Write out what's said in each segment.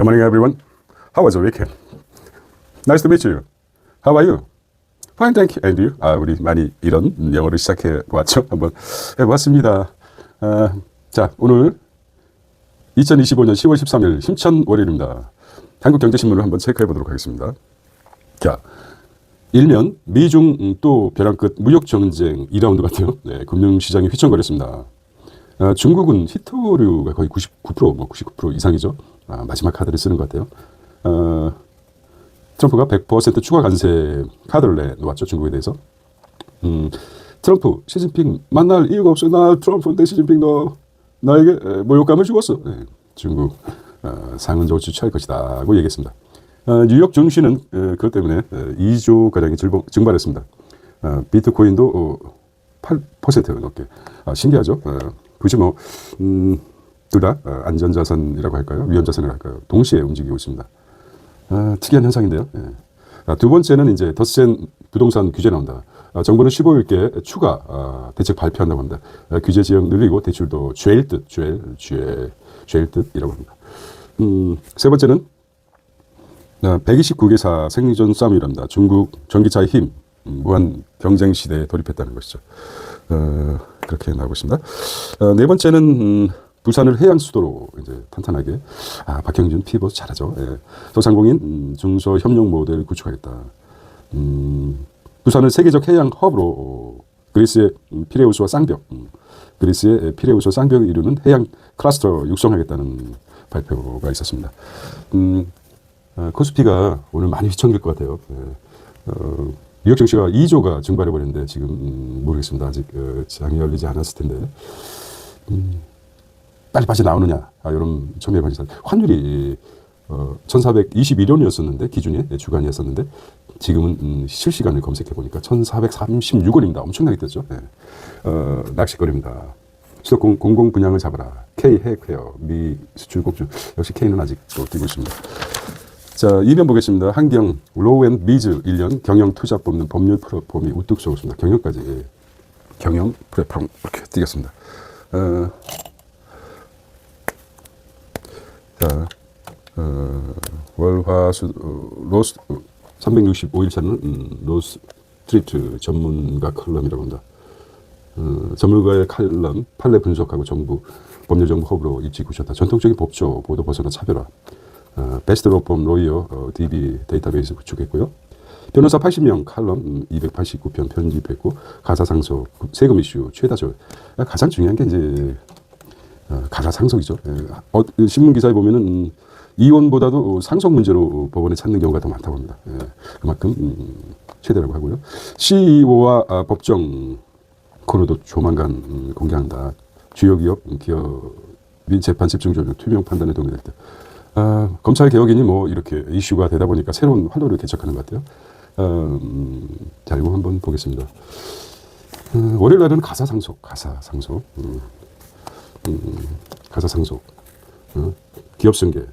Good morning, everyone. How was the weekend? Nice to meet you. How are you? Fine, thank you. And you? 우리 많이 이런 영어를 시작해 보았죠. 한번 해보았습니다. 자, 오늘 2025년 10월 13일 힘찬 월요일입니다. 한국경제신문을 한번 체크해 보도록 하겠습니다. 자, 일면 미중 또 벼랑 끝 무역 전쟁 2라운드 같아요. 네, 금융시장이 휘청거렸습니다. 중국은 히토류가 거의 99%, 99% 이상이죠. 마지막 카드를 쓰는 것 같아요. 트럼프가 100% 추가 관세 카드를 내놓았죠. 중국에 대해서. 트럼프, 시진핑 만날 이유가 없어. 나 트럼프인데 시진핑 너 나에게 모욕감을 주었어. 네, 중국 상은 조치 취할 것이다 고 얘기했습니다. 뉴욕 증시는 그것 때문에 2조 가량이 증발했습니다. 비트코인도 8% 넘게. 신기하죠. 굳이 뭐 둘 다 안전자산이라고 할까요? 위험자산이라고 할까요? 동시에 움직이고 있습니다. 특이한 현상인데요. 예. 두 번째는 이제 덧셈 부동산 규제 나온다. 정부는 15일께 추가 대책 발표한다고 합니다. 규제 지역 늘리고 대출도 죄일 듯이라고 합니다. 세 번째는 129개사 생존 싸움이란다. 중국 전기차의 힘, 무한 경쟁 시대에 돌입했다는 것이죠. 그렇게 나오고 있습니다. 네 번째는 부산을 해양 수도로 이제 탄탄하게. 박형준 피보스 잘하죠. 예. 소상공인 중소협력 모델을 구축하겠다. 부산을 세계적 해양 허브로 그리스의 피레우스와 쌍벽, 그리스의 피레우스와 쌍벽을 이루는 해양 클러스터 육성하겠다는 발표가 있었습니다. 코스피가 오늘 많이 휘청길 것 같아요. 뉴욕 증시가 2조가 증발해버렸는데 지금 모르겠습니다. 아직 장이 열리지 않았을 텐데 빨리 빠져나오느냐 이런 첨예의 관심. 환율이 1421원이었었는데 기준이 주간이었었는데 지금은 실시간을 검색해보니까 1436원입니다. 엄청나게 뛰었죠. 네. 낚시거리입니다. 수도권 공공 분양을 잡아라. K 해크웨어 미 수출 곡주. 역시 K는 아직도 뛰고 있습니다. 자, 2면 보겠습니다. 한경 로우 앤 미즈 1년 경영 투자 뽑는 법률 플랫폼이 우뚝 서고 있습니다. 경영까지 경영 플랫폼 이렇게 뛰겠습니다. 자, 월화수 로스 365일차는 로스트리트 전문가 칼럼이라고 합니다. 전문가의 칼럼 판례 분석하고 정부 법률 정보 허브로 입지 구셨다. 전통적인 법조 보도 벗어나 차별화. 베스트 로펌 로이어 DB 데이터베이스 구축했고요. 변호사 80명 칼럼 289편 편집했고 가사상속 세금 이슈 최다 조. 가장 중요한 게 이제 가사상속이죠. 신문 기사에 보면은 이혼보다도 상속 문제로 법원에 찾는 경우가 더 많다고 합니다. 그만큼 최대라고 하고요. CEO와 법정 코너도 조만간 공개한다. 주요 기업이 재판 집중 조정 투명 판단에 도움이 될 때. 검찰 개혁이니 뭐 이렇게 이슈가 되다 보니까 새로운 활로를 개척하는 것 같아요. 자, 이거 한번 보겠습니다. 월요일 날은 가사상속. 기업승계,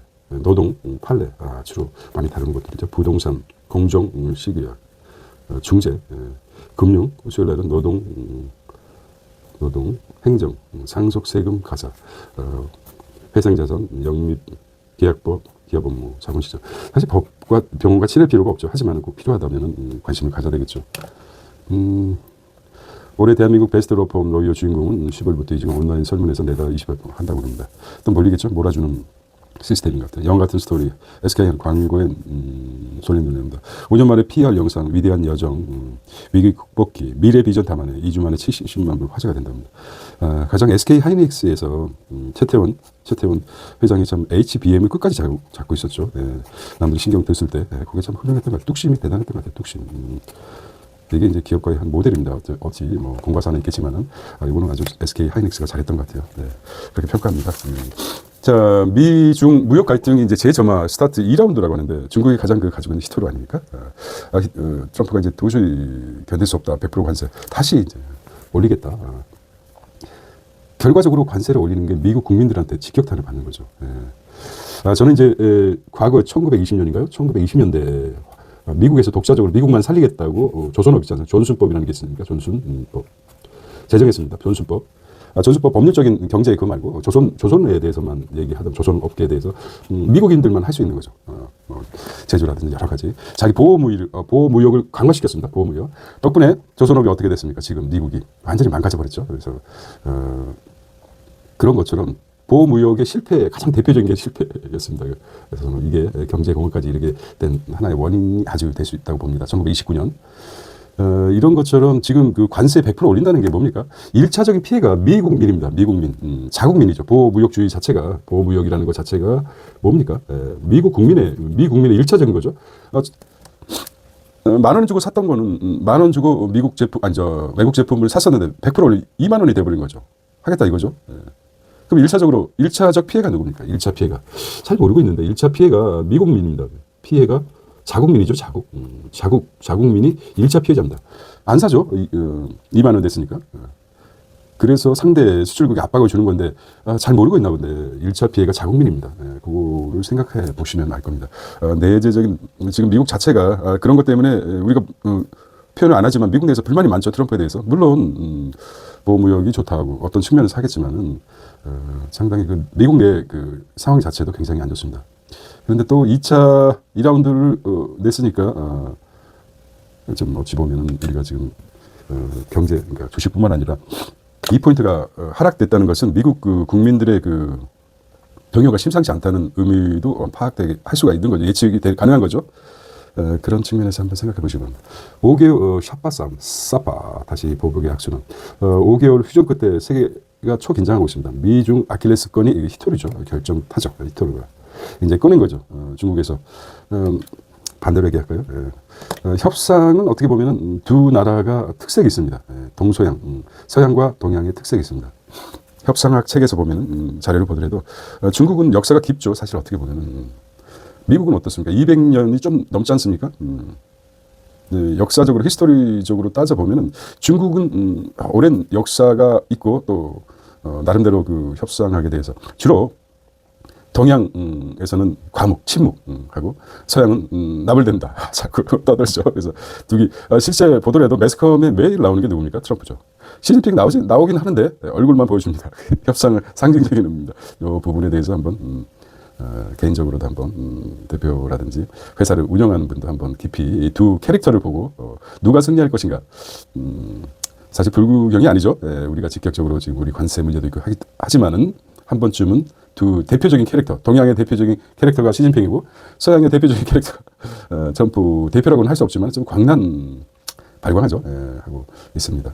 노동, 판례, 주로 많이 다루는 것들이죠. 부동산, 공정, 시계약, 중재, 금융, 수요일 날은 노동, 행정, 상속, 세금, 가사, 회생자산, 영입, 계약법, 기업 업무, 자본시장. 사실 법과 병원과 친할 필요가 없죠. 하지만 꼭 필요하다면 관심을 가져야 되겠죠. 올해 대한민국 베스트 로펌 로이어 주인공은 10월부터 지금 온라인 설문에서 내달 20일 한다고 합니다. 또 몰리겠죠? 몰아주는 시스템인 것 같아요. 영화 같은 스토리, SK 광고에 손에 눈입니다. 5년 만에 PR 영상, 위대한 여정, 위기 극복기, 미래 비전 담아내 2주 만에 70만 불 화제가 된답니다. 가장 SK 하이닉스에서 최태원 회장이 참 HBM을 끝까지 잡고 있었죠. 남들이 신경 들 때 그게 참 훌륭했던 것 같아요. 뚝심이 대단했던 것 같아요. 뚝심. 이게 이제 기업가의 한 모델입니다. 어찌 뭐 공과사는 있겠지만은 이거는 아주 SK 하이닉스가 잘했던 것 같아요. 그렇게 평가합니다. 자, 미중 무역 갈등이 이제 재점화 스타트 2라운드라고 하는데 중국이 가장 가지고 있는 히토류 아닙니까? 트럼프가 이제 도저히 견딜 수 없다. 100% 관세 다시 이제 올리겠다. 결과적으로 관세를 올리는 게 미국 국민들한테 직격탄을 받는 거죠. 저는 이제 과거 1920년인가요? 1920년대 미국에서 독자적으로 미국만 살리겠다고 조선업 있잖아요. 존슨법이라는 게 있으니까 존슨법 제정했습니다. 존슨법. 전수법 법률적인 경제 그거 말고 조선에 대해서만 얘기하던 조선업계에 대해서 미국인들만 할 수 있는 거죠. 뭐 제조라든지 여러 가지 자기 보호무역을 강화시켰습니다. 보호무역 덕분에 조선업이 어떻게 됐습니까? 지금 미국이 완전히 망가져 버렸죠. 그래서 그런 것처럼 보호무역의 실패 가장 대표적인 게 실패였습니다. 그래서 이게 경제공업까지 이르게 된 하나의 원인이 아주 될 수 있다고 봅니다. 1929년. 이런 것처럼 지금 그 관세 100% 올린다는 게 뭡니까? 1차적인 피해가 미국민입니다. 미국민. 자국민이죠. 보호무역주의 자체가, 보호무역이라는 것 자체가 뭡니까? 미국민의 1차적인 거죠. 만 원 주고 샀던 거는 만 원 주고 미국 제품, 외국 제품을 샀었는데 100% 올리 2만 원이 돼버린 거죠. 하겠다 이거죠. 그럼 1차적 피해가 누굽니까? 1차 피해가. 잘 모르고 있는데 1차 피해가 미국민입니다. 피해가 자국민이죠, 자국민이 1차 피해자입니다. 안 사죠. 2만 원 됐으니까. 그래서 상대 수출국에 압박을 주는 건데, 잘 모르고 있나 본데, 1차 피해가 자국민입니다. 그거를 생각해 보시면 알 겁니다. 내재적인, 지금 미국 자체가 그런 것 때문에 우리가 표현을 안 하지만 미국 내에서 불만이 많죠, 트럼프에 대해서. 물론, 보호무역이 좋다고 어떤 측면에서 하겠지만은, 상당히 그 미국 내 그 상황 자체도 굉장히 안 좋습니다. 그런데 또 2라운드를 냈으니까, 좀 어찌 보면은 우리가 지금, 경제, 그러니까 주식뿐만 아니라 2포인트가 하락됐다는 것은 미국 그 국민들의 그 동요가 심상치 않다는 의미도 파악되게 할 수가 있는 거죠. 예측이 가능한 거죠. 그런 측면에서 한번 생각해 보시면 5개월 샷바쌈 사파 다시 보복의 악수는 5개월 휴전 끝에 세계가 초긴장하고 있습니다. 미중 아킬레스건이 히토리죠. 결정타죠. 히토리가 이제 꺼낸 거죠. 중국에서 반대로 얘기할까요? 협상은 어떻게 보면 두 나라가 특색이 있습니다. 동서양, 서양과 동양의 특색이 있습니다. 협상학 책에서 보면 자료를 보더라도 중국은 역사가 깊죠. 사실 어떻게 보면 미국은 어떻습니까? 200년이 좀 넘지 않습니까? 네, 역사적으로 히스토리적으로 따져보면 중국은 오랜 역사가 있고 또 나름대로 그 협상하게 대해서 주로 동양에서는 과묵, 침묵하고 서양은 나불댄다. 자꾸 떠들죠. 그래서 실제 보더라도 매스컴에 매일 나오는 게 누굽니까? 트럼프죠. 시진핑 나오긴 하는데 얼굴만 보여줍니다. 협상을 상징적인 의미입니다. 이 부분에 대해서 한번 개인적으로도 한번 대표라든지 회사를 운영하는 분도 한번 깊이 이 두 캐릭터를 보고 누가 승리할 것인가. 사실 불구경이 아니죠. 우리가 직격적으로 지금 우리 관세 문제도 있고 하지만은 한 번쯤은 두 대표적인 캐릭터, 동양의 대표적인 캐릭터가 시진핑이고 서양의 대표적인 캐릭터가 트럼프 대표라고는 할 수 없지만 좀 발광하죠. 하고 있습니다.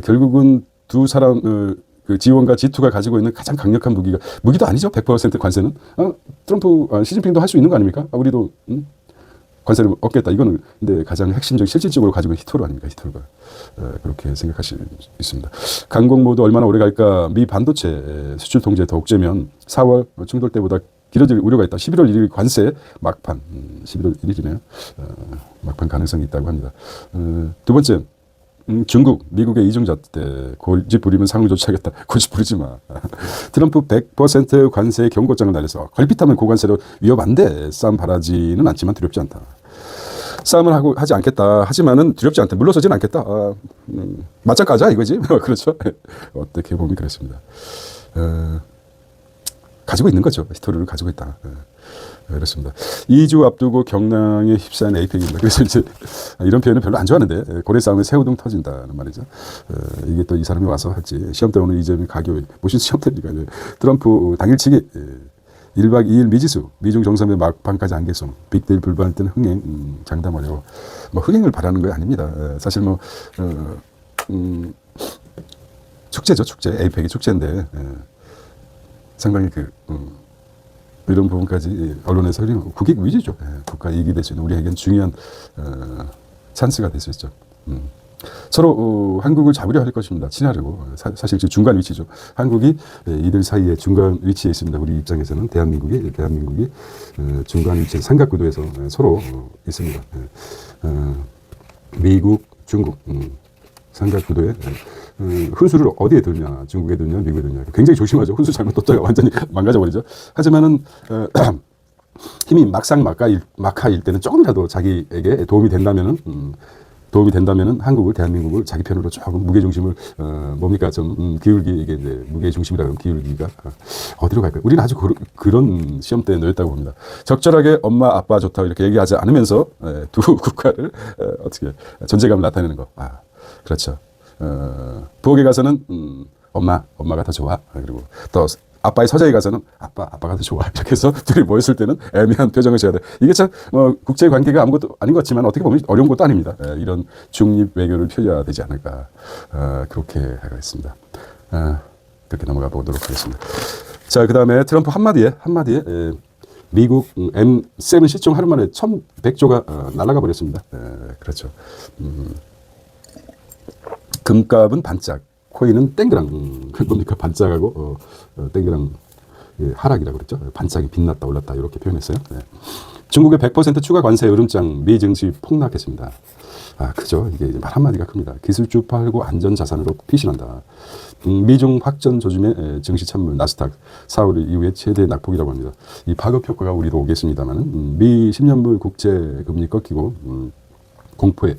결국은 두 사람 그 G1과 G2가 가지고 있는 가장 강력한 무기도 아니죠. 100% 관세는 트럼프 시진핑도 할 수 있는 거 아닙니까? 우리도 관세를 얻겠다. 이거는 근데 가장 핵심적 실질적으로 가지고 있는 히토르 아닙니까? 히토르가 그렇게 생각할 수 있습니다. 강공 모드 얼마나 오래 갈까? 미 반도체 수출 통제 더욱 재면 4월 충돌 때보다 길어질 우려가 있다. 11월 1일 관세 막판. 11월 1일이네요. 막판 가능성이 있다고 합니다. 두 번째. 중국, 미국의 이중잣 때 고집 부리면 상을 조치하겠다. 고집 부리지 마. 트럼프 100% 관세 경고장을 날려서 걸핏하면 고관세로 위협한데 싸움 바라지는 않지만 두렵지 않다. 싸움을 하지 않겠다. 하지만은 두렵지 않다. 물러서지는 않겠다. 맞짱 까자 이거지. 그렇죠. 어떻게 보면 그렇습니다. 가지고 있는 거죠. 히토리를 가지고 있다. 그렇습니다. 2주 앞두고 경랑에 휩싸인 에이펙입니다. 그래서 이제 이런 표현은 별로 안 좋아하는데 고래 싸움에 새우등 터진다는 말이죠. 이게 또 이 사람이 와서 할지 시험 때 오늘 이재명 가교일 무슨 시험 때입니까? 트럼프 당일치기 1박 2일 미지수 미중 정상회 막판까지 안개송 빅딜 불발할 때는 흥행 장담 어려워. 뭐 흥행을 바라는 거 아닙니다. 사실 뭐 축제죠. 축제. 에이펙이 축제인데 상당히 이런 부분까지 언론에서 흐리는 국익 위주죠. 국가 이익이 될 수 있는 우리에겐 중요한 찬스가 될 수 있죠. 서로 한국을 잡으려 할 것입니다. 친하려고. 사실 지금 중간 위치죠. 한국이 이들 사이에 중간 위치에 있습니다. 우리 입장에서는 대한민국이 중간 위치 삼각구도에서 서로 있습니다. 미국, 중국 삼각구도에 훈수를 어디에 두냐, 중국에 두냐, 미국에 두냐. 굉장히 조심하죠. 훈수 잘못 뒀다가 완전히 망가져버리죠. 하지만은 힘이 막하일 때는 조금이라도 자기에게 도움이 된다면은 도움이 된다면은 대한민국을 자기 편으로 조금 무게중심을, 뭡니까, 좀, 기울기, 이게 이제 무게중심이라고 하면 기울기가, 어디로 갈까요? 우리는 아주 그런 시험대에 놓였다고 봅니다. 적절하게 엄마, 아빠 좋다 이렇게 얘기하지 않으면서, 두 국가를, 어떻게, 존재감을 나타내는 거. 그렇죠. 부엌에 가서는, 엄마가 더 좋아. 그리고 또, 아빠의 서재에 가서는 아빠가 더 좋아. 이렇게 해서 둘이 모였을 때는 애매한 표정을 지어야 돼. 이게 참, 국제 관계가 아무것도 아닌 것 같지만 어떻게 보면 어려운 것도 아닙니다. 이런 중립 외교를 펴야 되지 않을까. 그렇게 하겠습니다. 그렇게 넘어가 보도록 하겠습니다. 자, 그 다음에 트럼프 한마디에, 미국 M7 시총 하루 만에 1,100조가 날아가 버렸습니다. 그렇죠. 금값은 반짝. 코인은 땡그랑, 뭡니까? 반짝하고, 땡그랑, 하락이라고 그랬죠. 반짝이 빛났다, 올랐다, 이렇게 표현했어요. 중국의 100% 추가 관세 으름장, 미 증시 폭락했습니다. 그죠. 이게 말 한마디가 큽니다. 기술주 팔고 안전 자산으로 피신한다. 미중 확전 조짐의 증시 찬물, 나스닥, 4월 이후에 최대 낙폭이라고 합니다. 이 파급 효과가 우리도 오겠습니다만, 미 10년물 국제 금리 꺾이고, 공포의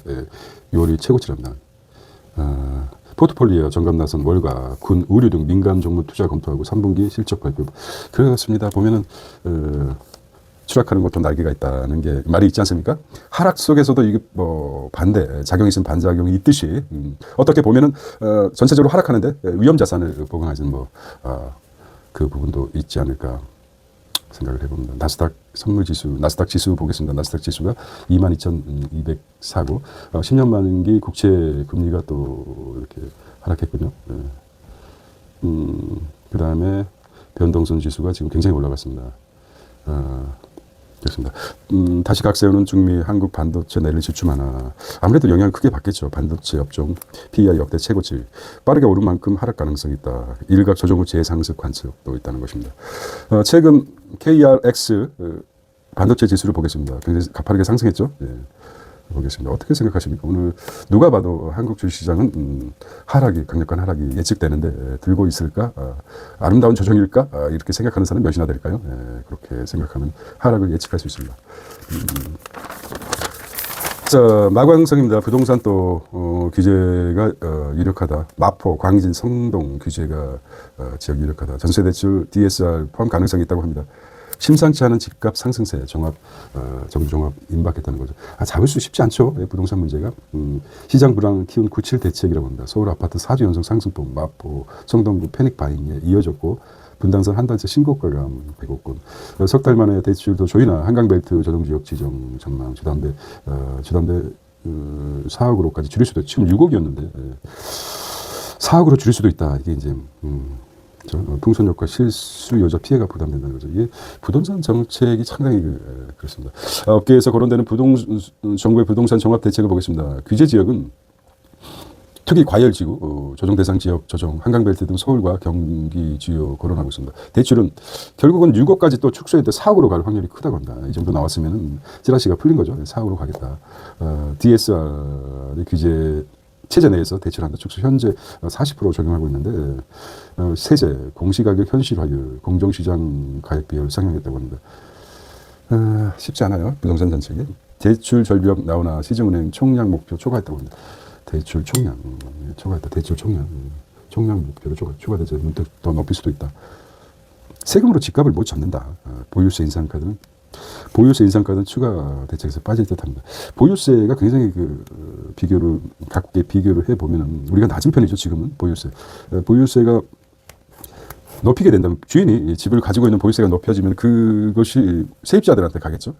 6월이 최고치랍니다. 포트폴리오 점검 나선 월가, 군, 의류 등 민간 종목 투자 검토하고 3분기 실적 발표. 그렇습니다. 보면은, 추락하는 것도 날개가 있다는 게 말이 있지 않습니까? 하락 속에서도 이게 반대, 작용이 있으면 반작용이 있듯이, 어떻게 보면은, 전체적으로 하락하는데 위험 자산을 보강하는 그 부분도 있지 않을까 생각을 해봅니다. 나스닥 선물 지수, 나스닥 지수 보겠습니다. 나스닥 지수가 22,204고, 10년 만기 국채 금리가 또 이렇게 하락했군요. 그 다음에 변동성 지수가 지금 굉장히 올라갔습니다. 그렇습니다. 다시 각세우는 중미 한국 반도체 내릴 주춤하나. 아무래도 영향을 크게 받겠죠. 반도체 업종 PER 역대 최고치. 빠르게 오른 만큼 하락 가능성이 있다. 일각 조정 후 재상승 관측도 있다는 것입니다. 최근 KRX 반도체 지수를 보겠습니다. 굉장히 가파르게 상승했죠. 보겠습니다. 어떻게 생각하십니까? 오늘 누가 봐도 한국 주식시장은 강력한 하락이 예측되는데 들고 있을까? 아름다운 조정일까? 이렇게 생각하는 사람 몇이나 될까요? 그렇게 생각하면 하락을 예측할 수 있습니다. 자, 마광성입니다. 부동산 또 규제가 유력하다. 마포, 광진, 성동 규제가 지역 유력하다. 전세대출 DSR 포함 가능성이 있다고 합니다. 심상치 않은 집값 상승세, 정부 종합 임박했다는 거죠. 잡을 수 쉽지 않죠. 부동산 문제가. 시장 불황 키운 97 대책이라고 합니다. 서울 아파트 4주 연속 상승폭, 마포, 성동구 패닉 바잉에 이어졌고, 분당선 한 달째 신고가가 100억건. 석 달 만에 대출도 조이나 한강벨트 조정지역 지정 전망, 주담대 4억으로까지 줄일 수도, 지금 6억이었는데, 4억으로 줄일 수도 있다. 이게 이제, 풍선 효과 실수요자 피해가 부담된다는 거죠. 이게 부동산 정책이 상당히 그렇습니다. 업계에서 거론되는 정부의 부동산 종합 대책을 보겠습니다. 규제 지역은 특히 과열지구, 조정 대상 지역 조정, 한강벨트 등 서울과 경기 주요 거론하고 있습니다. 대출은 결국은 6억까지 또 축소했는데 4억으로 갈 확률이 크다고 합니다. 이 정도 나왔으면은 찌라시가 풀린 거죠. 4억으로 가겠다. DSR의 규제 체제 내에서 대출한다 축소 현재 40% 적용하고 있는데, 세제, 공시가격 현실화율, 공정시장 가액 비율을 상향했다고 합니다. 쉽지 않아요. 부동산 정책이. 대출 절벽 나오나 시중은행 총량 목표 초과했다고 합니다. 대출 총량 초과했다. 대출 총량 목표를 초과돼서 문득 더 높일 수도 있다. 세금으로 집값을 못 잡는다. 보유세 인상카드는 추가 대책에서 빠질 듯합니다. 보유세가 굉장히 각국의 비교를 해보면 우리가 낮은 편이죠. 지금은 보유세가 높이게 된다면, 주인이 집을 가지고 있는 보유세가 높여지면 그것이 세입자들한테 가겠죠.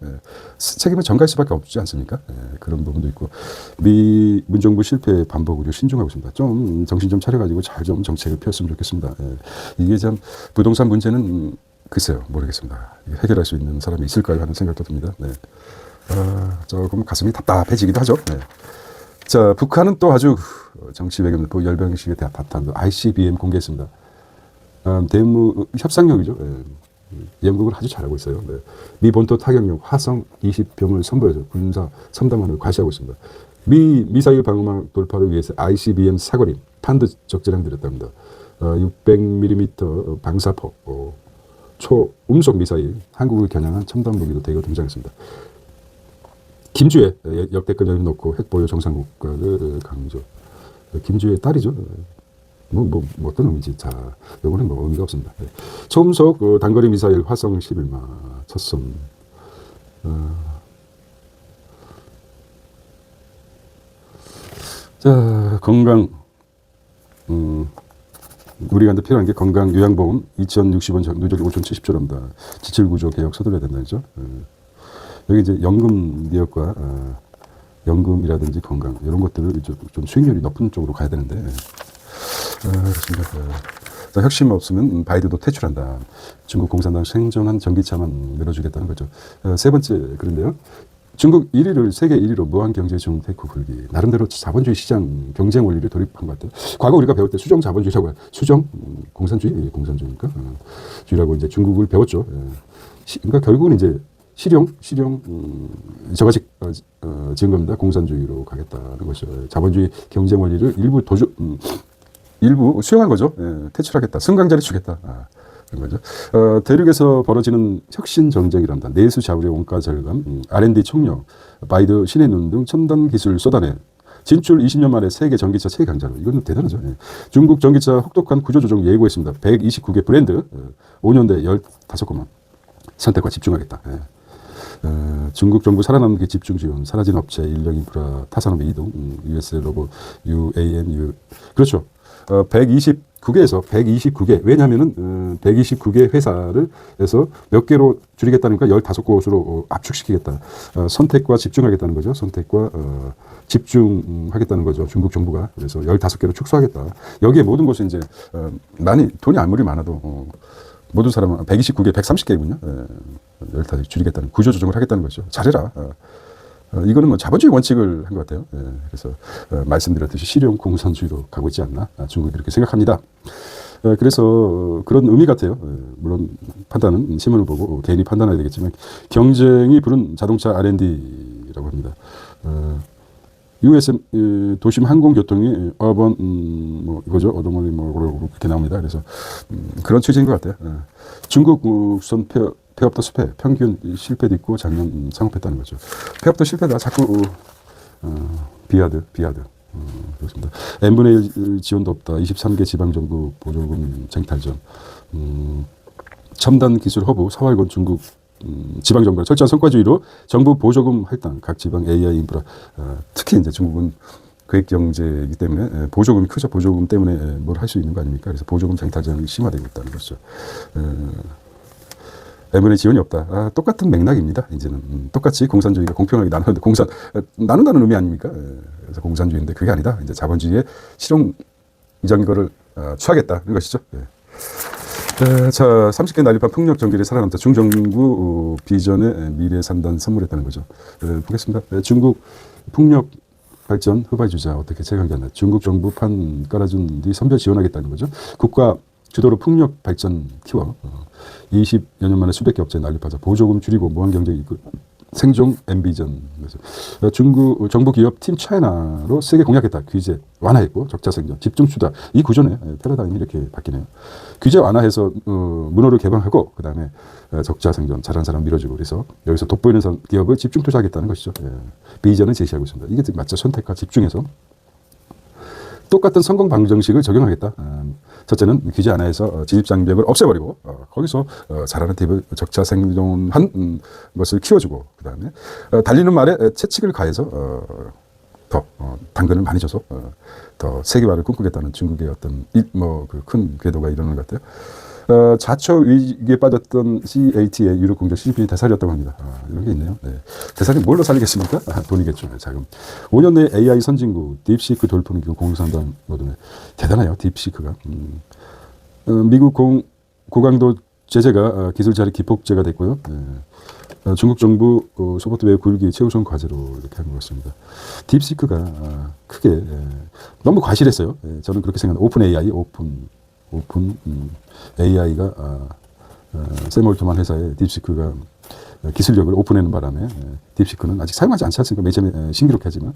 책임을 전가할 수밖에 없지 않습니까? 그런 부분도 있고, 미 문정부 실패 반복 우려 신중하고 있습니다. 좀 정신 좀 차려가지고 잘 좀 정책을 폈으면 좋겠습니다. 이게 참 부동산 문제는 글쎄요, 모르겠습니다. 해결할 수 있는 사람이 있을까요? 하는 생각도 듭니다. 조금 가슴이 답답해지기도 하죠. 자, 북한은 또 아주 정치 외교 열병식의 바탕, ICBM 공개했습니다. 대무 협상력이죠. 영국은 아주 잘하고 있어요. 미 본토 타격용 화성 20병을 선보여서 군사 첨단만을 과시하고 있습니다. 미 미사일 방어망 돌파를 위해서 ICBM 사거리 탄두 적재량 들였답니다. 600mm 방사포, 초음속 미사일, 한국을 겨냥한 첨단 무기도 대거 등장했습니다. 김주애 역대급 연임 놓고 핵보유 정상국가를 강조. 김주애 딸이죠. 어떤 의미인지. 자, 요거는 뭐 의미가 없습니다. 네. 초음속 단거리 미사일 화성 11마 첫손. 자, 건강. 우리한테 필요한 게 건강 요양보험 2,060원 누적 5,070조랍니다. 지출구조 개혁 서둘러야 된다 그죠? 여기 이제 연금 개혁과 연금이라든지 건강 이런 것들을 좀 수익률이 높은 쪽으로 가야 되는데 그렇습니다. 자, 혁신 없으면 바이든도 퇴출한다. 중국 공산당 생존한 전기차만 밀어주겠다는 거죠. 세 번째 그런데요. 중국 1위를 세계 1위로 무한경제 중테크 굴기. 나름대로 자본주의 시장 경쟁 원리를 도입한 것 같아요. 과거 우리가 배울 때 수정 자본주의라고 해요. 수정 공산주의, 공산주의니까 주의라고 이제 중국을 배웠죠. 그러니까 결국은 이제 실용 저가식 지원금다 공산주의로 가겠다는 것이죠. 자본주의 경쟁 원리를 일부 수용한 거죠. 퇴출하겠다. 승강자리 주겠다. 그런 거죠. 대륙에서 벌어지는 혁신 정책이란다. 내수 자원의 원가 절감, R&D 총력, 바이드 신의 눈 등 첨단 기술 쏟아내 진출 20년 만에 세계 전기차 최강자로. 이건 대단하죠. 중국 전기차 혹독한 구조조정 예고했습니다. 129개 브랜드, 5년대 15곳만 선택과 집중하겠다. 중국 정부 살아남는 게 집중 지원, 사라진 업체, 인력 인프라, 타산업의 이동, US 로봇, UAM, 그렇죠. 129개에서 129개. 왜냐하면은 129개 회사를 해서 몇 개로 줄이겠다니까 15곳으로 압축시키겠다. 선택과 집중하겠다는 거죠. 선택과 집중하겠다는 거죠. 중국 정부가. 그래서 15개로 축소하겠다. 여기에 모든 것이 이제 많이 돈이 아무리 많아도 모든 사람은 129개, 130개군요. 15개 줄이겠다는 구조 조정을 하겠다는 거죠. 잘해라. 이거는 뭐 자본주의 원칙을 한 것 같아요. 그래서 말씀드렸듯이 실용 공산주의로 가고 있지 않나 중국이 그렇게 생각합니다. 그래서 그런 의미 같아요. 물론 판단은 신문을 보고 개인이 판단해야 되겠지만 경쟁이 부른 자동차 R&D라고 합니다. USM 도심 항공교통이 어번 뭐 이거죠 어동원이 뭐 그렇게 나옵니다. 그래서 그런 취지인 것 같아요. 중국 우선 폐업도 수패, 평균 실패도 있고 작년 상업했다는 거죠. 폐업도 실패다. 자꾸 비하드. 그렇습니다. n분의 1 지원도 없다. 23개 지방정부 보조금 쟁탈전. 첨단 기술 허브, 사활권 중국 지방정부가 철저한 성과주의로 정부 보조금 할당, 각 지방 AI 인프라. 특히 이제 중국은 계획경제이기 때문에 보조금이 크죠. 보조금 때문에 뭘 할 수 있는 거 아닙니까? 그래서 보조금 쟁탈전이 심화되고 있다는 것이죠. n분의 지원이 없다. 똑같은 맥락입니다. 이제는 똑같이 공산주의가 공평하게 나누는데 나눈다는 의미 아닙니까? 그래서 공산주의인데 그게 아니다. 이제 자본주의의 실용적인 거를 취하겠다는 것이죠. 자, 30개 난립한 풍력 전기를 살아남다. 중정부 비전의 미래 산단 선물했다는 거죠. 보겠습니다. 중국 풍력 발전 흡알주자 어떻게 최강자나 중국 정부 판 깔아준 뒤 선별 지원하겠다는 거죠. 국가 주도로 풍력 발전 키워 20여 년 만에 수백 개 업체 난립하자. 보조금 줄이고 무한경제 이끌 생존 앰비전. 중국 정부 기업 팀 차이나로 세계 공략했다. 규제 완화했고 적자 생존 집중 투자. 이 구조네. 패러다임이 이렇게 바뀌네요. 규제 완화해서 문호를 개방하고 그다음에 적자 생존 잘한 사람 밀어주고 그래서 여기서 돋보이는 기업을 집중 투자하겠다는 것이죠. 비전을 제시하고 있습니다. 이게 맞죠. 선택과 집중해서 똑같은 성공 방정식을 적용하겠다. 첫째는 규제 완화해서 진입장벽을 없애버리고 거기서 잘하는 팁을 적자 생존한 것을 키워주고 그 다음에 달리는 말에 채찍을 가해서 더 당근을 많이 줘서 더 세계화를 꿈꾸겠다는 중국의 어떤 그 큰 궤도가 이러는 것 같아요. 자초 위기에 빠졌던 CAT의 유럽 공장 CGP는 되살렸다고 합니다. 이런 게 있네요. 되살리 뭘로 살리겠습니까? 돈이겠죠. 자금. 5년 내 AI 선진국 딥시크 돌풍 공산당 모두네. 대단해요. 딥시크가. 미국 고강도 제재가 기술 자리 기폭제가 됐고요. 중국 정부 소프트웨어 굴기 최우선 과제로 이렇게 한 것 같습니다. 딥시크가 크게 너무 과실했어요. 저는 그렇게 생각합니다. 오픈 AI, 오픈 AI가 샘 올트만 회사의 딥시크가 기술력을 오픈하는 바람에 딥시크는 아직 사용하지 않지 않습니까? 맨 처음에 신기록하지만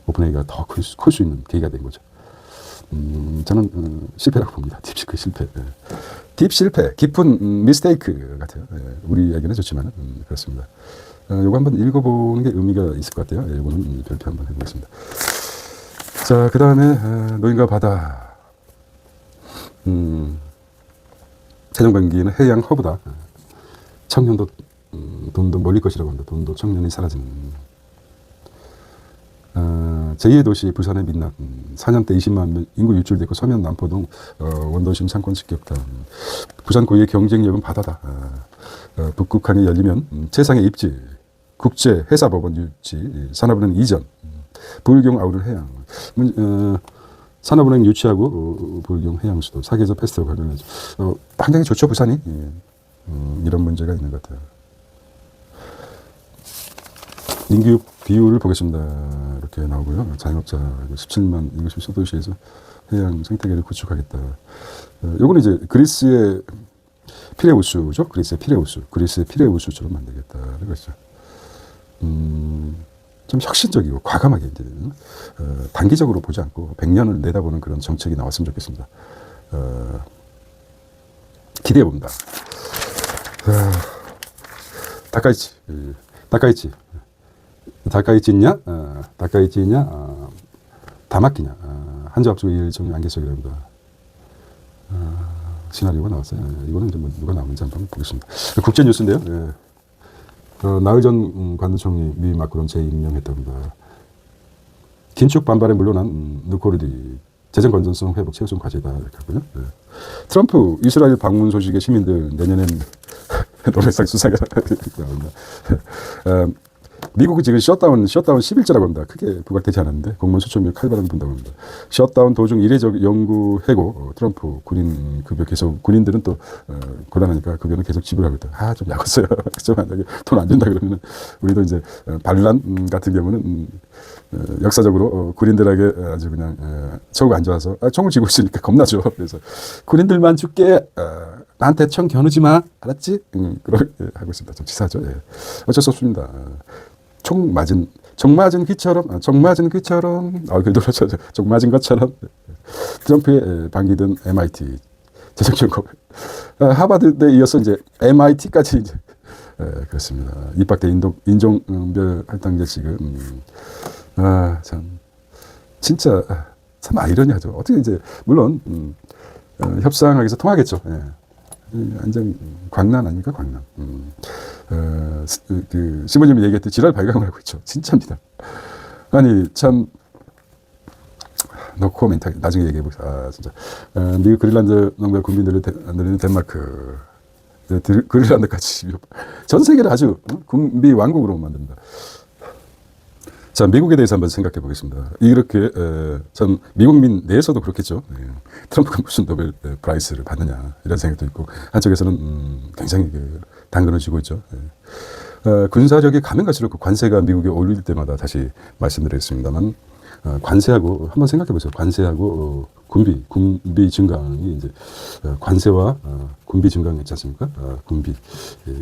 오픈 AI가 더 클 수 있는 계기가 된 거죠. 저는 실패라고 봅니다. 딥시크 실패. 딥 실패, 깊은 미스테이크 같아요. 예, 우리에게는 좋지만 그렇습니다. 요거 한번 읽어보는 게 의미가 있을 것 같아요. 예, 요거는 별표 한번 해보겠습니다. 자, 그 다음에 노인과 바다. 최종반기에는 해양 허브다. 청년도 돈도 몰릴 것이라고 합니다. 돈도 청년이 사라지는. 제2의 도시 부산의 민낯. 4년 때 20만 명 인구 유출됐고 서면 남포동 원도심 상권 직격탄. 부산 고유의 경쟁력은 바다다. 북극항이 열리면 최상의 입지. 국제 회사법원 유치. 산업은행 이전. 부울경 아우를 해양. 산업은행 유치하고 부울경 해양수도 사계절 페스티벌 관련해서 환경이 좋죠 부산이. 이런 문제가 있는 것 같아요. 인구 비율을 보겠습니다. 이렇게 나오고요. 자영업자 17만 이것이 소도시에서 해양 생태계를 구축하겠다. 요거는 이제 그리스의 피레우스죠. 그리스의 피레우스처럼 만들겠다. 그렇죠. 좀 혁신적이고 과감하게 이제 단기적으로 보지 않고 100년을 내다보는 그런 정책이 나왔으면 좋겠습니다. 기대해 봅니다. 다카이치냐, 다마키냐, 한조합주의 일종 안개석이랍니다. 시나리오가 나왔어요. 이거는 이제 뭐 누가 나오는지 한번 보겠습니다. 국제 뉴스인데요. 예. 나흘 전 관무총리 미 마크론 재임명했답니다. 긴축 반발에 물러난 누코르디 재정 건전성 회복 최우선 과제다 이렇게 하고요. 예. 트럼프 이스라엘 방문 소식에 시민들 내년엔 노벨상 수상을 나옵니다. 미국은 지금 셧다운 10일째라고 합니다. 크게 부각되지 않았는데 공무원 수천명 칼바람 분다고 합니다. 셧다운 도중 이례적 영구 해고 트럼프 군인 급여 계속 군인들은 또 곤란하니까 급여는 계속 지불하고 있다. 좀 약었어요. 좀 만약에 돈 안 준다 그러면 우리도 이제 반란 같은 경우는 역사적으로 군인들에게 아주 그냥 처우가 안 좋아서 총을 쥐고 있으니까 겁나죠. 그래서 군인들만 죽게 나한테 총 겨누지 마. 알았지? 그렇게 하고 있습니다. 좀 치사하죠. 예. 어쩔 수 없습니다. 총 맞은 귀처럼, 그래도 그렇죠. 총 맞은 것처럼. 트럼프의 반기든 MIT, 재정연구원. 하버드에 이어서 이제 MIT까지 이제, 그렇습니다. 입학대 인종별 할당제 지금. 진짜, 참 아이러니하죠. 어떻게 이제, 물론, 협상하기 위해서 통하겠죠. 예. 완전 광란 아닙니까? 광란. 그 시모님이 얘기했듯이 지랄 발광을 하고 있죠. 진짜입니다. 아니 참 노코 멘탈 나중에 얘기해 보자. 진짜 미국 그린란드 농가 군민들을 늘리는 덴마크 그린란드까지 전 세계를 아주 군비 왕국으로 만듭니다. 자, 미국에 대해서 한번 생각해 보겠습니다. 이렇게 전 미국민 내에서도 그렇겠죠. 트럼프가 무슨 노벨 프라이스를 받느냐 이런 생각도 있고 한쪽에서는 굉장히 당근을 쥐고 있죠. 군사력이 가면 갈수록 그 관세가 미국에 올릴 때마다 다시 말씀드렸습니다만 관세하고 한번 생각해 보세요. 관세하고 군비 증강이 이제 관세와 군비 증강했지 않습니까? 군비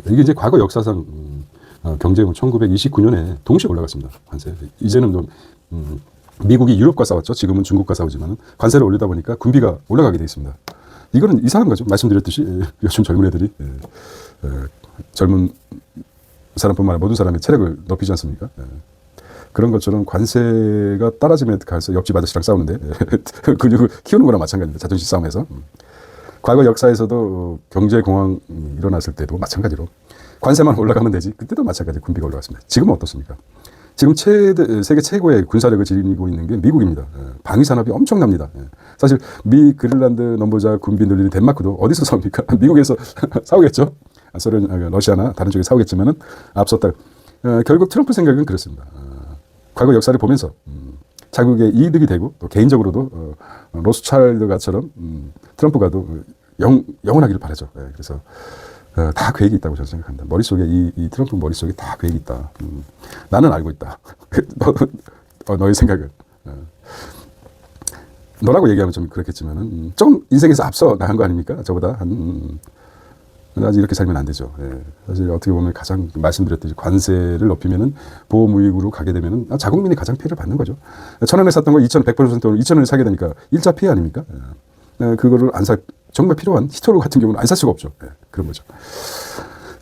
이게 이제 과거 역사상 경제는 1929년에 동시에 올라갔습니다. 관세. 이제는 좀 미국이 유럽과 싸웠죠. 지금은 중국과 싸우지만 관세를 올리다 보니까 군비가 올라가게 돼 있습니다. 이거는 이상한 거죠. 말씀드렸듯이 요즘 젊은 애들이 젊은 사람뿐만 아니라 모든 사람의 체력을 높이지 않습니까? 그런 것처럼 관세가 떨어지면 가서 옆집 아저씨랑 싸우는데 근육을 키우는 거랑 마찬가지입니다. 자존심 싸움에서. 과거 역사에서도 경제공황이 일어났을 때도 마찬가지로 관세만 올라가면 되지. 그때도 마찬가지 군비가 올라갔습니다. 지금은 어떻습니까? 지금 세계 최고의 군사력을 지니고 있는 게 미국입니다. 방위산업이 엄청납니다. 사실 미 그린란드 넘보자 군비 늘리는 덴마크도 어디서 싸웁니까? 미국에서 싸우겠죠. 소련, 러시아나 다른 쪽에 싸우겠지만은 앞섰다. 결국 트럼프 생각은 그렇습니다. 과거 역사를 보면서 자국의 이득이 되고 또 개인적으로도 로스차일드가처럼 트럼프가도 영원하기를 바라죠. 그래서 다 계획이 있다고 저는 생각합니다. 머릿속에 이 트럼프 머릿속에 다 계획이 있다. 나는 알고 있다. 너의 생각은. 너라고 얘기하면 좀 그렇겠지만은 좀 인생에서 앞서 나간 거 아닙니까? 저보다 아직 이렇게 살면 안 되죠. 사실 어떻게 보면 가장 말씀드렸듯이 관세를 높이면은 보호무역으로 가게 되면은 자국민이 가장 피해를 받는 거죠. 1,000원에 샀던 거 2,100% 2,000원에 사게 되니까 일자 피해 아닙니까? 그거를 안 사, 정말 필요한 히터로 같은 경우는 안 살 수가 없죠. 예, 그런 거죠.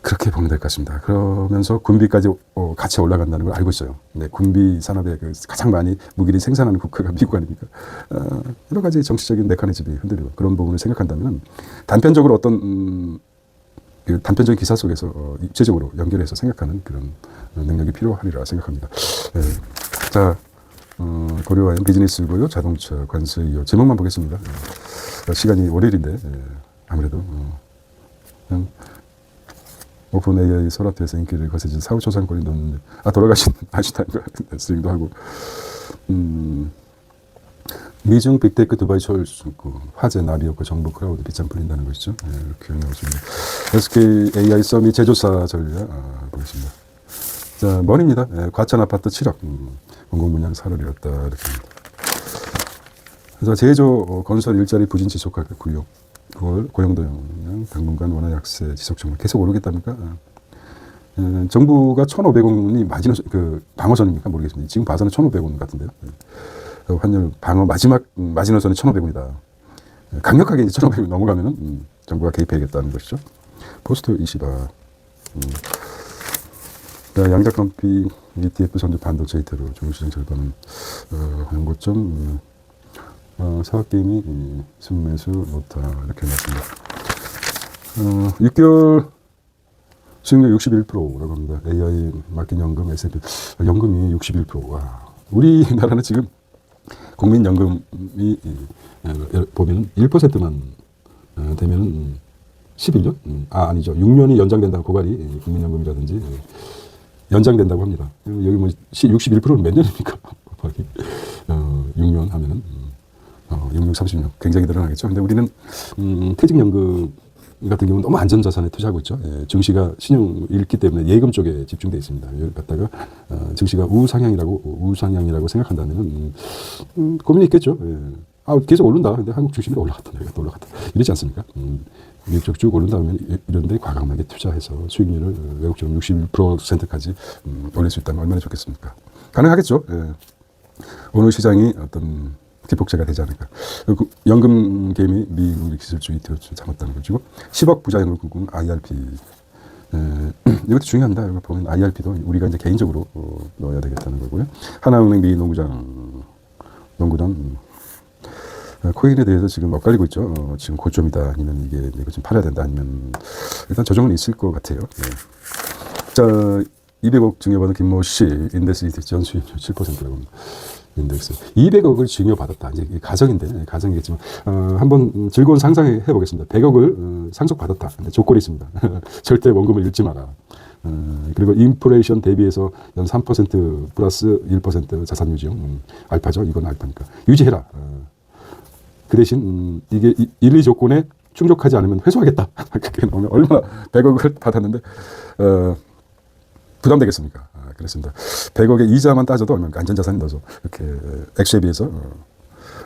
그렇게 보면 될 것 같습니다. 그러면서 군비까지 같이 올라간다는 걸 알고 있어요. 네, 군비 산업에 가장 많이 무기를 생산하는 국가가 미국 아닙니까? 여러 가지 정치적인 메커니즘이 흔들리고 그런 부분을 생각한다면 단편적으로 어떤 그 단편적인 기사 속에서 입체적으로 연결해서 생각하는 그런 능력이 필요하리라 생각합니다. 네. 자, 고려와인 비즈니스고요, 자동차, 관세이요. 제목만 보겠습니다. 시간이 월요일인데 아무래도 그냥 오픈 AI 서랍에서 인기를 거세진 사후초상권이 넣는 돌아가신 아인슈타인과 스윙도 하고 미중 빅테크 두바이 서울 수구 화재 나비효과 정보 크라우드 빗장 풀린다는 것이죠. 네, 이렇게 나오십니다. SK AI 서밋 제조사 전략 보겠습니다. 자, 머니입니다. 과천 아파트 7억 공공분양 사를 잃었다 이렇게 합니다. 그래서 제조 건설 일자리 부진 지속하게 굴욕 그걸 고용도용 당분간 원화 약세 지속 정말 계속 오르겠답니까? 정부가 1,500원이 마지노선 그 방어선입니까? 모르겠습니다. 지금 봐서는 1,500원 같은데요. 환율 방어 마지막 마지노선이 1,500원이다. 강력하게 이제 1,500원 넘어가면은 정부가 개입해야겠다는 것이죠. 포스트 20아. 양자컴피 ETF 선주 반도체 히트로 중국시장 절반은 연고점 사학게임이 순매수 노타 이렇게 나왔습니다. 6개월 수익률 61%라고 합니다. AI 맡긴 연금 S&P 연금이 61%. 와, 우리나라는 지금 국민연금이 보면 1%만 되면 11년? 아니죠. 6년이 연장된다고 고발이 국민연금이라든지 연장된다고 합니다. 여기 뭐 61%는 몇 년입니까? 6년 하면은 6, 30년 굉장히 늘어나겠죠. 근데 우리는 퇴직연금 같은 경우는 너무 안전자산에 투자하고 있죠. 증시가 신용 잃기 때문에 예금 쪽에 집중되어 있습니다. 여기 갖다가 증시가 우상향이라고 생각한다면 고민이 있겠죠. 계속 오른다. 근데 한국 주식이 올라갔다 내가 또 올라갔다 이러지 않습니까? 미국 쪽 쭉 오른다 하면 이런 데 과감하게 투자해서 수익률을 외국적으로 61%까지 올릴 수 있다면 얼마나 좋겠습니까? 가능하겠죠. 오늘 시장이 어떤 기폭제가 되지 않을까. 연금 개미 미국 기술주의 뒤로좀 잡았다는 거죠. 10억 부자연을 꿈꾸는 IRP. 이것도 중요합니다. 이거 보면 IRP도 우리가 이제 개인적으로 넣어야 되겠다는 거고요. 하나은행 미 농구장 코인에 대해서 지금 엇갈리고 있죠. 지금 고점이다 아니면 이거 좀 팔아야 된다 아니면 일단 조정은 있을 것 같아요. 자, 200억 증여받은 김모 씨 인덱스 전 수익률 7%라고 합니다. 인덱스 200억을 증여받았다. 이제 가정인데 가정이겠지만 한번 즐거운 상상해 보겠습니다. 100억을 상속받았다. 근데 조건이 있습니다. 절대 원금을 잃지 마라. 그리고 인플레이션 대비해서 연 3% 플러스 1% 자산 유지용 알파죠. 이건 알파니까 유지해라. 그 대신 이게 1, 2 조건에 충족하지 않으면 회수하겠다. 그게 나오면 얼마나 100억을 받았는데 부담되겠습니까? 그렇습니다. 100억의 이자만 따져도 얼마입니까? 안전자산이 넣어서 이렇게 액수에 비해서.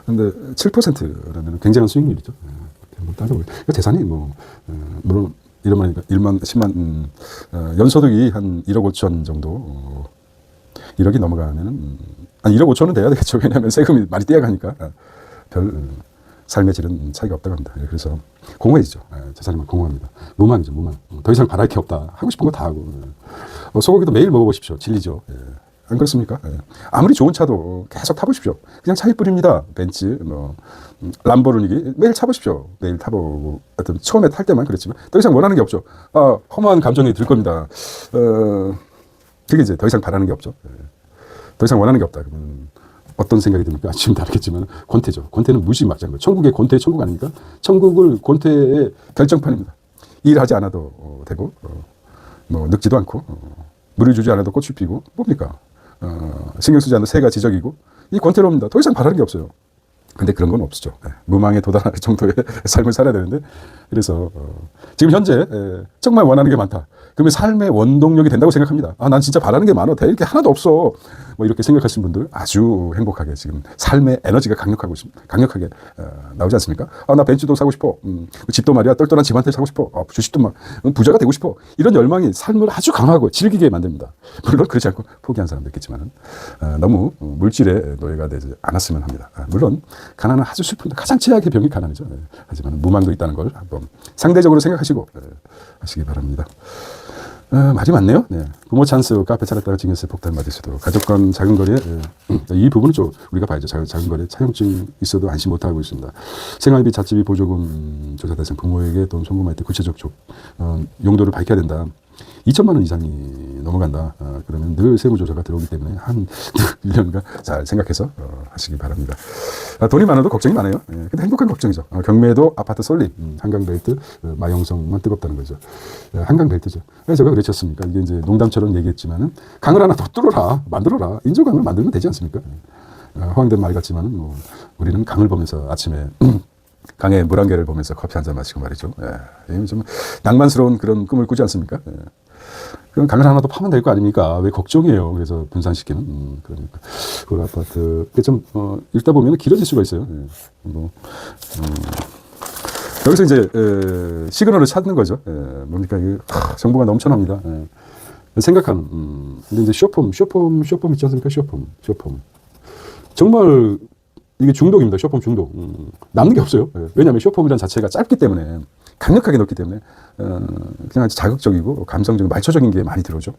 근데 7%라면 굉장한 수익률이죠. 한번 따져볼게요. 재산이 물론 이러면 1만, 10만, 연소득이 한 1억 5천 정도, 1억이 넘어가면은, 한 1억 5천은 돼야 되겠죠. 왜냐하면 세금이 많이 뛰어가니까. 별 삶의 질은 차이가 없다고 합니다. 그래서 공허해지죠. 재산이만 공허합니다. 무망이죠, 무망. 더 이상 바랄 게 없다. 하고 싶은 거 다 하고. 소고기도 매일 먹어보십시오. 진리죠. 안 그렇습니까? 아무리 좋은 차도 계속 타보십시오. 그냥 차일 뿐입니다. 벤츠, 람보르기니 매일 타보십시오. 매일 타보고, 하여튼 처음에 탈 때만 그랬지만 더 이상 원하는 게 없죠. 허무한 감정이 들 겁니다. 그게 이제 더 이상 바라는 게 없죠. 더 이상 원하는 게 없다. 그러면 어떤 생각이 듭니까? 지금도 알겠지만 권태죠. 권태는 무지막지한 거예요. 천국의 권태의 천국 아닙니까? 천국을 권태의 결정판입니다. 일하지 않아도 되고 늙지도 않고 물을 주지 않아도 꽃이 피고 뭡니까? 신경 쓰지 않아도 새가 지적이고 이 권태로입니다. 더 이상 바라는 게 없어요. 근데 그런 건 없죠. 무망에 도달할 정도의 삶을 살아야 되는데 그래서 지금 현재 정말 원하는 게 많다. 그러면 삶의 원동력이 된다고 생각합니다. 난 진짜 바라는 게 많아. 될 게 하나도 없어. 이렇게 생각하시는 분들 아주 행복하게 지금 삶의 에너지가 강력하게 나오지 않습니까? 나 벤츠도 사고 싶어. 집도 말이야 똘똘한 집 한 채 사고 싶어. 주식도 막 부자가 되고 싶어. 이런 열망이 삶을 아주 강하고 즐기게 만듭니다. 물론 그렇지 않고 포기한 사람도 있겠지만 너무 물질의 노예가 되지 않았으면 합니다. 물론 가난은 아주 슬픈데 가장 최악의 병이 가난이죠. 예. 하지만 무망도 있다는 걸 한번 상대적으로 생각하시고 하시기 바랍니다. 말이 많네요. 네. 부모 찬스, 카페 차렸다가 증여세 폭탄 맞을 수도, 가족 간 작은 거리에, 이 부분은 좀 우리가 봐야죠. 작은 거리에 차용증 있어도 안심 못하고 있습니다. 생활비, 자취비, 보조금 조사 대상 부모에게 돈 송금할 때 구체적 용도를 밝혀야 된다. 2천만 원 이상이 넘어간다. 그러면 늘 세무조사가 들어오기 때문에 한 1년간 잘 생각해서 하시기 바랍니다. 돈이 많아도 걱정이 많아요. 근데 행복한 걱정이죠. 경매도 아파트 설립, 한강벨트, 마용성만 뜨겁다는 거죠. 한강벨트죠. 왜 제가 그랬었습니까? 이게 이제 농담처럼 얘기했지만은 강을 하나 더 뚫어라, 만들어라. 인조강을 만들면 되지 않습니까? 허황된 말 같지만은 뭐 우리는 강을 보면서 아침에 강에 물 한 개를 보면서 커피 한 잔 마시고 말이죠. 좀 낭만스러운 그런 꿈을 꾸지 않습니까? 그럼 강을 하나 더 파면 될 거 아닙니까? 왜 걱정이에요? 그래서 분산시키는, 그러니까. 그 아파트. 좀, 읽다 보면 길어질 수가 있어요. 여기서 이제, 시그널을 찾는 거죠. 뭡니까? 정보가 넘쳐납니다. 생각하는, 근데 이제 쇼폼 있지 않습니까? 쇼폼. 정말, 이게 중독입니다. 쇼폼 중독. 남는 게 없어요. 왜냐하면 쇼폼이라는 자체가 짧기 때문에, 강력하게 넣기 때문에 그냥 아주 자극적이고 감성적이고 말초적인 게 많이 들어오죠.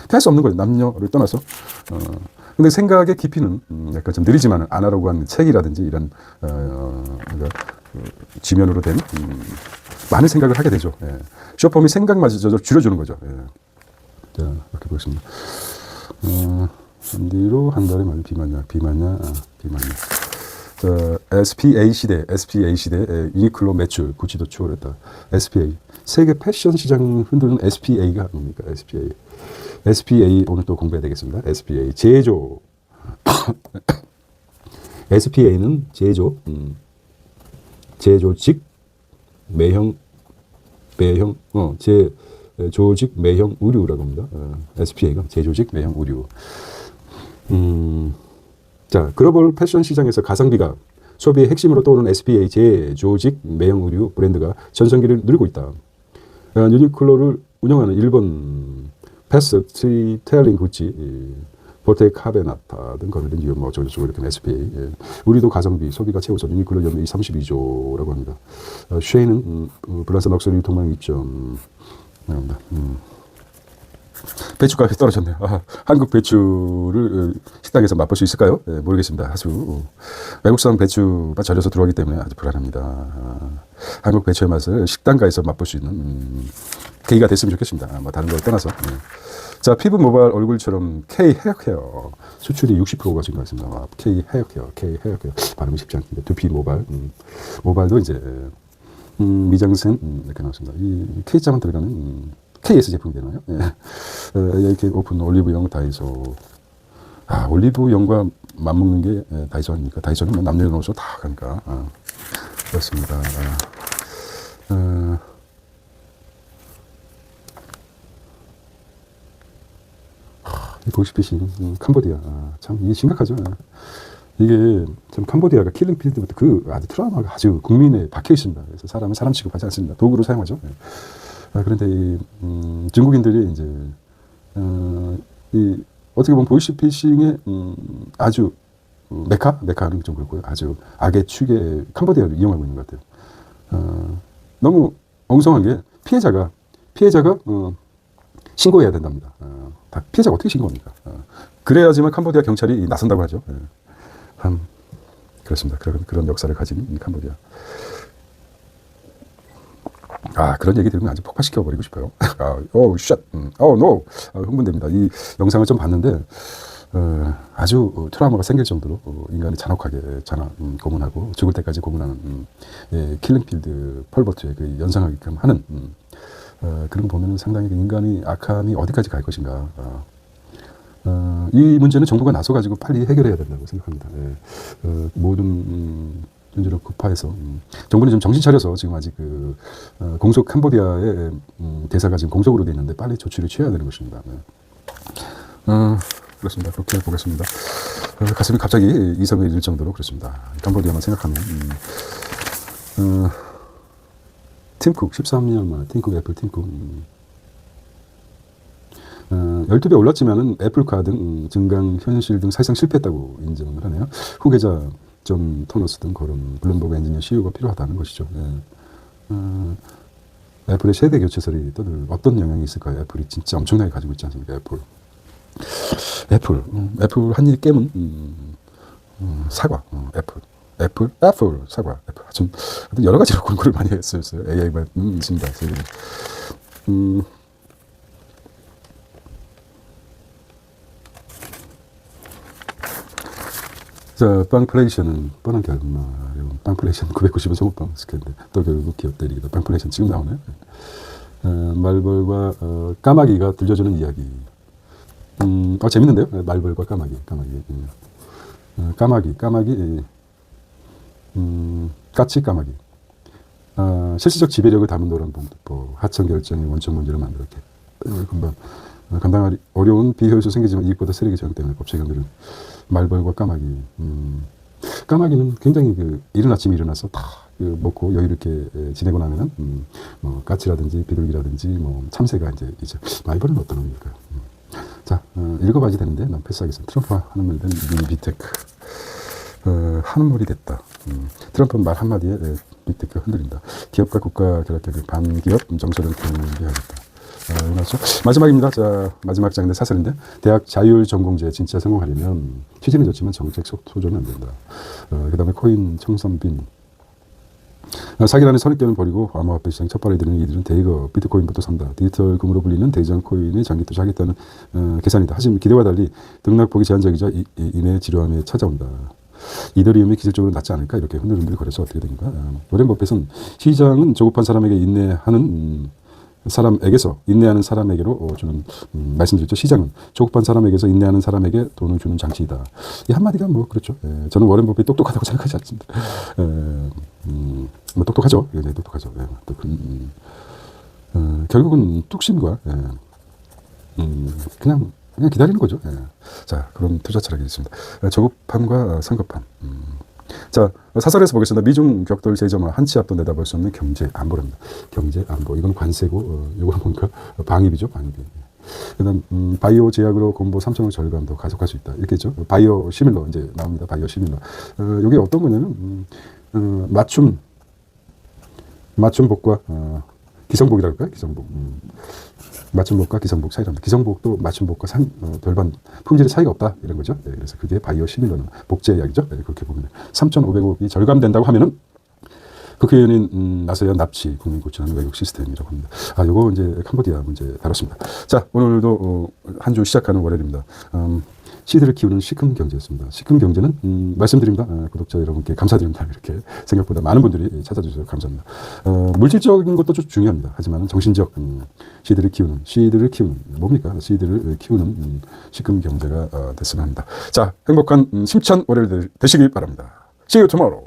피할 수 없는 거예요. 남녀를 떠나서. 근데 생각의 깊이는 약간 좀 느리지만 아날로그한 책이라든지 이런 지면으로 된 많은 생각을 하게 되죠. 쇼폼이 생각마저 줄여주는 거죠. 자, 이렇게 보겠습니다. 뒤로 한 달에 많이 비만약. SPA 시대 유니클로 매출 구찌도 추월했다. SPA 세계 패션 시장 흔드는 SPA가 뭡니까? SPA 오늘 또 공부해야 되겠습니다. SPA 제조 SPA는 제조직 매형 제조직 매형 의류라고 합니다. SPA가 제조직 매형 의류. 자, 글로벌 패션 시장에서 가성비가 소비의 핵심으로 떠오르는 SPA 제조직 매형 의류 브랜드가 전성기를 누리고 있다. 유니클로를 운영하는 일본 패스트리텔링 구찌, 보테크 카베나타 등 거래된 기업 뭐 어쩌고저쩌고 이렇게 SPA. 우리도 가성비 소비가 최우선 유니클로 연매입 32조라고 합니다. 쉐이는 블라스 럭셔리 유통망 입점. 배추값이 떨어졌네요. 한국 배추를 식당에서 맛볼 수 있을까요? 모르겠습니다. 아주 외국산 배추만 절여서 들어오기 때문에 아주 불안합니다. 한국 배추의 맛을 식당가에서 맛볼 수 있는 계기가 됐으면 좋겠습니다. 뭐 다른 걸 떠나서. 자, 피부 모발 얼굴처럼 K 헤어케어 수출이 60%가 증가했습니다. K 헤어케어 발음이 쉽지 않습니다. 두피 모발도 이제 미장센 이렇게 나왔습니다. 이 K자만 들어가는 KS 제품이 되나요? 이렇게 오픈 올리브영 다이소. 올리브영과 맞먹는 게 다이소 아닙니까? 다이소는 뭐 남녀노소 다 가니까. 그렇습니다. 보시피싱 캄보디아. 참 이게 심각하죠. 이게 참 캄보디아가 킬링필드부터 아주 트라우마가 아주 국민에 박혀 있습니다. 그래서 사람은 사람 취급하지 않습니다. 도구로 사용하죠. 그런데 중국인들이 이제 어떻게 보면 보이스피싱의 아주 메카는 좀 그렇고요. 아주 악의 축에 캄보디아를 이용하고 있는 것 같아요. 너무 엉성한 게 피해자가 신고해야 된답니다. 다 피해자가 어떻게 신고합니까? 그래야지만 캄보디아 경찰이 나선다고 하죠. 그렇습니다. 그런 역사를 가진 이 캄보디아. 그런 얘기 들으면 아주 폭파시켜버리고 싶어요. 샷. 노. 흥분됩니다. 이 영상을 좀 봤는데, 아주 트라우마가 생길 정도로 인간이 잔혹하게 고문하고 죽을 때까지 고문하는 킬링필드 펄버트의 그 연상하게끔 하는 그런 거 보면 상당히 인간이 악함이 어디까지 갈 것인가. 이 문제는 정부가 나서가지고 빨리 해결해야 된다고 생각합니다. 모든 현재로 급파해서 정부는 좀 정신 차려서 지금 아직 공속 캄보디아의 대사가 지금 공속으로 돼 있는데 빨리 조치를 취해야 되는 것입니다. 그렇습니다. 그렇게 보겠습니다. 가슴이 갑자기 이성을 잃을 정도로 그렇습니다. 캄보디아만 생각하면 팀쿡 13년 만에 팀쿡 애플 팀쿡 12배 올랐지만은 애플카 등 증강 현실 등 사실상 실패했다고 인정을 하네요. 후계자 존 토너스 등 그런 블룸버그 엔지니어 CEO가 필요하다는 것이죠. 애플의 세대 교체설이 떠들 어떤 영향이 있을까요? 애플이 진짜 엄청나게 가지고 있지 않습니까? 애플 한 일이 깨문 사과, 애플 사과, 애플 좀 여러 가지로 공부를 많이 했어요. AI가 있습니다. 자, 빵플레이션은 뻔한 결말. 빵플레이션 990원 소모빵 스캔데 또 결국 기업 때리기다. 빵플레이션 지금 나오네요. 말벌과 까마귀가 들려주는 이야기. 재밌는데요? 말벌과 까마귀. 까치 까마귀. 실질적 지배력을 담은 노란봉투법. 하청 결정의 원천 문제를 만들었게. 금방 감당하기 어려운 비효율도 생기지만 이익보다 쓰레기 저항 때문에 법체감들은 말벌과 까마귀. 까마귀는 굉장히 이른 아침에 일어나서 다 먹고 여유 있게 지내고 나면은 뭐 까치라든지 비둘기라든지 뭐 참새가 이제 말벌은 어떤 의미일까요? 자, 읽어봐야지 되는데 난 패스하겠습니다. 트럼프와 하는 말이 된 빅테크. 하는 말이 됐다. 트럼프 말 한마디에 빅테크가 흔들린다. 기업과 국가 결합격의 반기업 정서를 공개하겠다. 맞죠? 마지막입니다. 자, 마지막 장인데 사설인데 대학 자율 전공제 진짜 성공하려면 취지는 좋지만 정책 소조는 안 된다. 그 다음에 코인 청산빈 사기라는 선입견을 버리고 암호화폐 시장 첫 발에 드는 이들은 대거 비트코인부터 산다. 디지털 금으로 불리는 대장 코인에 장기 투자하겠다는 계산이다. 하지만 기대와 달리 등락폭이 제한적이자 이내 지루함에 찾아온다. 이더리움이 기술적으로 낫지 않을까 이렇게 흔들흔들 거려서 어떻게 됩니까? 워렌 버핏은 시장은 조급한 사람에게 인내하는 사람에게서 인내하는 사람에게로 주는 말씀드렸죠. 시장은 조급한 사람에게서 인내하는 사람에게 돈을 주는 장치이다. 이 한마디가 뭐 그렇죠. 저는 워렌 버핏 똑똑하다고 생각하지 않습니다. 뭐 똑똑하죠. 똑똑하죠. 결국은 뚝심과 그냥 기다리는 거죠. 자, 그런 투자 철학이 있습니다. 조급함과 성급함. 자, 사설에서 보겠습니다. 미중 격돌 제점화 한치 앞도 내다볼 수 없는 경제 안보랍니다. 경제 안보. 이건 관세고, 이거는 뭔가 방위비죠, 방위비. 그 다음, 바이오 제약으로 공보 3.5 절감도 가속할 수 있다. 이렇게 했죠. 바이오 시밀러 이제 나옵니다. 바이오 시밀러. 이게 어떤 거냐면, 맞춤복과, 기성복이라고 할까요? 기성복. 맞춤복과 기성복 차이랍니다. 기성복도 맞춤복과 별반 품질의 차이가 없다 이런 거죠. 그래서 그게 바이오 시밀러는 복제 약이죠. 그렇게 보면 3,500억이 절감된다고 하면은 국회의원인 나서야 납치 국민 고치하는 외국 시스템이라고 합니다. 요거 이제 캄보디아 문제 다뤘습니다. 자, 오늘도 한 주 시작하는 월요일입니다. 씨들을 키우는 시큰 경제였습니다. 시큰 경제는 말씀드립니다. 구독자 여러분께 감사드립니다. 이렇게 생각보다 많은 분들이 찾아주셔서 감사합니다. 물질적인 것도 좀 중요합니다. 하지만 정신적 씨들을 키우는 뭡니까? 씨들을 키우는 시큰 경제가 됐으면 합니다. 자, 행복한 심찬 월요일 되시길 바랍니다. See you tomorrow.